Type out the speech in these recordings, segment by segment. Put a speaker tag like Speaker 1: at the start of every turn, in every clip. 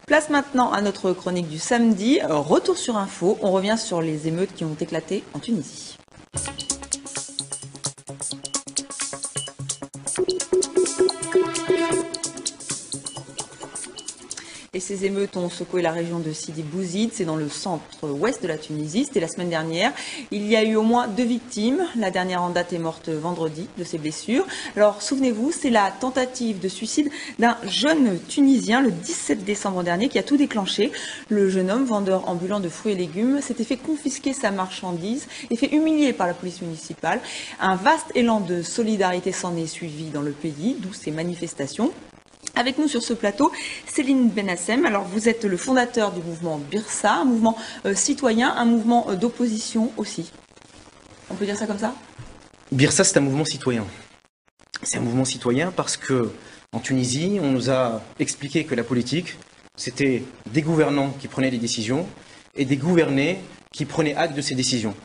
Speaker 1: Place maintenant à notre chronique du samedi. Retour sur info, on revient sur les émeutes qui ont éclaté en Tunisie. Et ces émeutes ont secoué la région de Sidi Bouzid, c'est dans le centre-ouest de la Tunisie, c'était la semaine dernière. Il y a eu au moins 2 victimes, la dernière en date est morte vendredi de ses blessures. Alors souvenez-vous, c'est la tentative de suicide d'un jeune Tunisien le 17 décembre dernier qui a tout déclenché. Le jeune homme, vendeur ambulant de fruits et légumes, s'était fait confisquer sa marchandise et fait humilier par la police municipale. Un vaste élan de solidarité s'en est suivi dans le pays, d'où ces manifestations. Avec nous sur ce plateau, Céline Benassem. Alors vous êtes le fondateur du mouvement Birsa, un mouvement citoyen, un mouvement d'opposition aussi. On peut dire ça comme ça?
Speaker 2: Birsa, c'est un mouvement citoyen. C'est un mouvement citoyen parce que en Tunisie, on nous a expliqué que la politique, c'était des gouvernants qui prenaient les décisions et des gouvernés qui prenaient acte de ces décisions.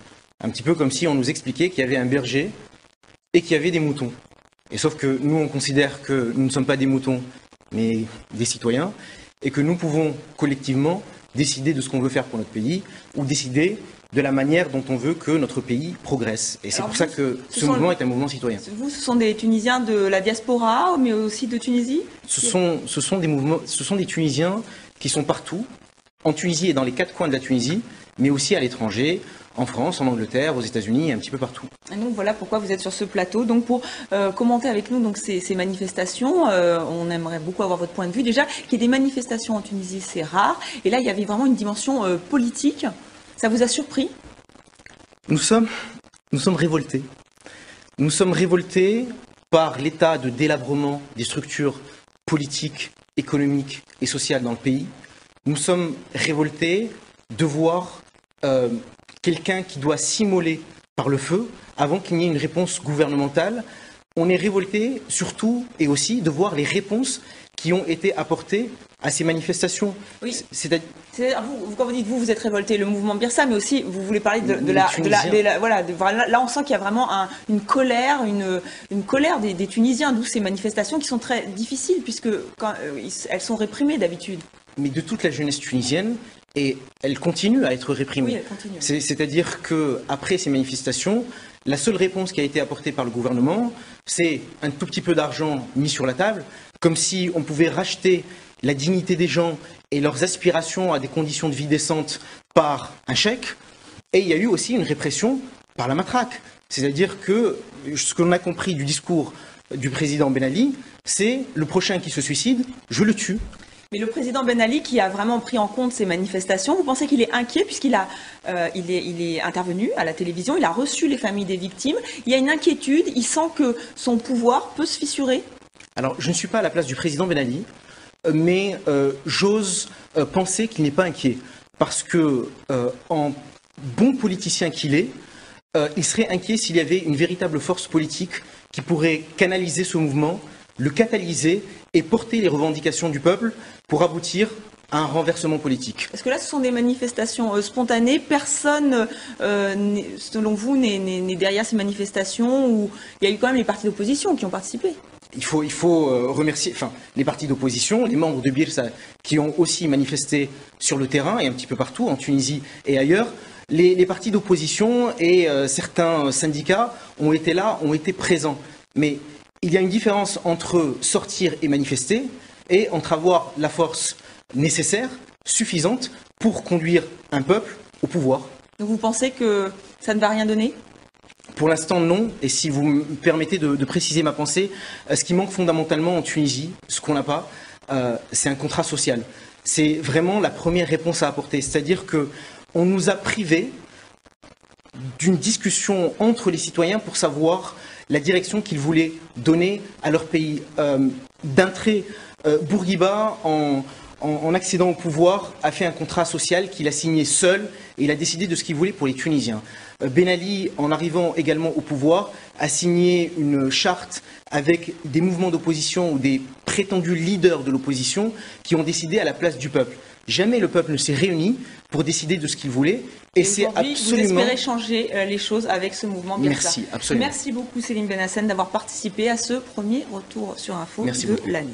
Speaker 2: Un petit peu comme si on nous expliquait qu'il y avait un berger et qu'il y avait des moutons. Et sauf que nous, on considère que nous ne sommes pas des moutons, mais des citoyens, et que nous pouvons collectivement décider de ce qu'on veut faire pour notre pays, ou décider de la manière dont on veut que notre pays progresse. Et c'est pour ça que ce mouvement est un mouvement citoyen.
Speaker 1: Vous, ce sont des Tunisiens de la diaspora, mais aussi de Tunisie? Ce
Speaker 2: sont des Tunisiens qui sont partout, en Tunisie et dans les 4 coins de la Tunisie, mais aussi à l'étranger, en France, en Angleterre, aux États-Unis et un petit peu partout.
Speaker 1: Et donc voilà pourquoi vous êtes sur ce plateau. Donc pour commenter avec nous donc ces manifestations, on aimerait beaucoup avoir votre point de vue. Déjà, qu'il y ait des manifestations en Tunisie, c'est rare. Et là, il y avait vraiment une dimension politique. Ça vous a surpris?
Speaker 2: Nous sommes révoltés. Nous sommes révoltés par l'état de délabrement des structures politiques, économiques et sociales dans le pays. Nous sommes révoltés de voir quelqu'un qui doit s'immoler par le feu avant qu'il n'y ait une réponse gouvernementale. On est révolté surtout et aussi de voir les réponses qui ont été apportées à ces manifestations.
Speaker 1: Oui. C'est-à-dire, quand vous dites vous êtes révolté, le mouvement Birsa, mais aussi vous voulez parler là on sent qu'il y a vraiment une colère des Tunisiens, d'où ces manifestations qui sont très difficiles puisque elles sont réprimées d'habitude.
Speaker 2: Mais de toute la jeunesse tunisienne, et elle continue à être réprimée.
Speaker 1: Oui, elle continue.
Speaker 2: C'est-à-dire qu'après ces manifestations, la seule réponse qui a été apportée par le gouvernement, c'est un tout petit peu d'argent mis sur la table, comme si on pouvait racheter la dignité des gens et leurs aspirations à des conditions de vie décentes par un chèque. Et il y a eu aussi une répression par la matraque. C'est-à-dire que ce qu'on a compris du discours du président Ben Ali, c'est le prochain qui se suicide, je le tue.
Speaker 1: Mais le président Ben Ali, qui a vraiment pris en compte ces manifestations, vous pensez qu'il est inquiet puisqu'il est intervenu à la télévision, il a reçu les familles des victimes. Il y a une inquiétude, il sent que son pouvoir peut se fissurer?
Speaker 2: Alors, je ne suis pas à la place du président Ben Ali, mais j'ose penser qu'il n'est pas inquiet. Parce que, en bon politicien qu'il est, il serait inquiet s'il y avait une véritable force politique qui pourrait canaliser ce mouvement, le catalyser et porter les revendications du peuple pour aboutir à un renversement politique.
Speaker 1: Parce que là, ce sont des manifestations spontanées. Personne, selon vous, n'est derrière ces manifestations où il y a eu quand même les partis d'opposition qui ont participé.
Speaker 2: Il faut remercier les partis d'opposition, les membres de Birsa qui ont aussi manifesté sur le terrain et un petit peu partout, en Tunisie et ailleurs. Les partis d'opposition et certains syndicats ont été là, ont été présents. Mais il y a une différence entre sortir et manifester et entre avoir la force nécessaire, suffisante, pour conduire un peuple au pouvoir.
Speaker 1: Donc vous pensez que ça ne va rien donner ?
Speaker 2: Pour l'instant, non. Et si vous me permettez de préciser ma pensée, ce qui manque fondamentalement en Tunisie, ce qu'on n'a pas, c'est un contrat social. C'est vraiment la première réponse à apporter. C'est-à-dire qu'on nous a privés d'une discussion entre les citoyens pour savoir la direction qu'ils voulaient donner à leur pays. D'un trait, Bourguiba, en accédant au pouvoir, a fait un contrat social qu'il a signé seul et il a décidé de ce qu'il voulait pour les Tunisiens. Ben Ali, en arrivant également au pouvoir, a signé une charte avec des mouvements d'opposition ou des prétendus leaders de l'opposition qui ont décidé à la place du peuple. Jamais le peuple ne s'est réuni pour décider de ce qu'il voulait. Et c'est absolument...
Speaker 1: Vous espérez changer les choses avec ce mouvement Birsa.
Speaker 2: Merci, absolument.
Speaker 1: Merci beaucoup Céline Benassem d'avoir participé à ce premier retour sur info de l'année.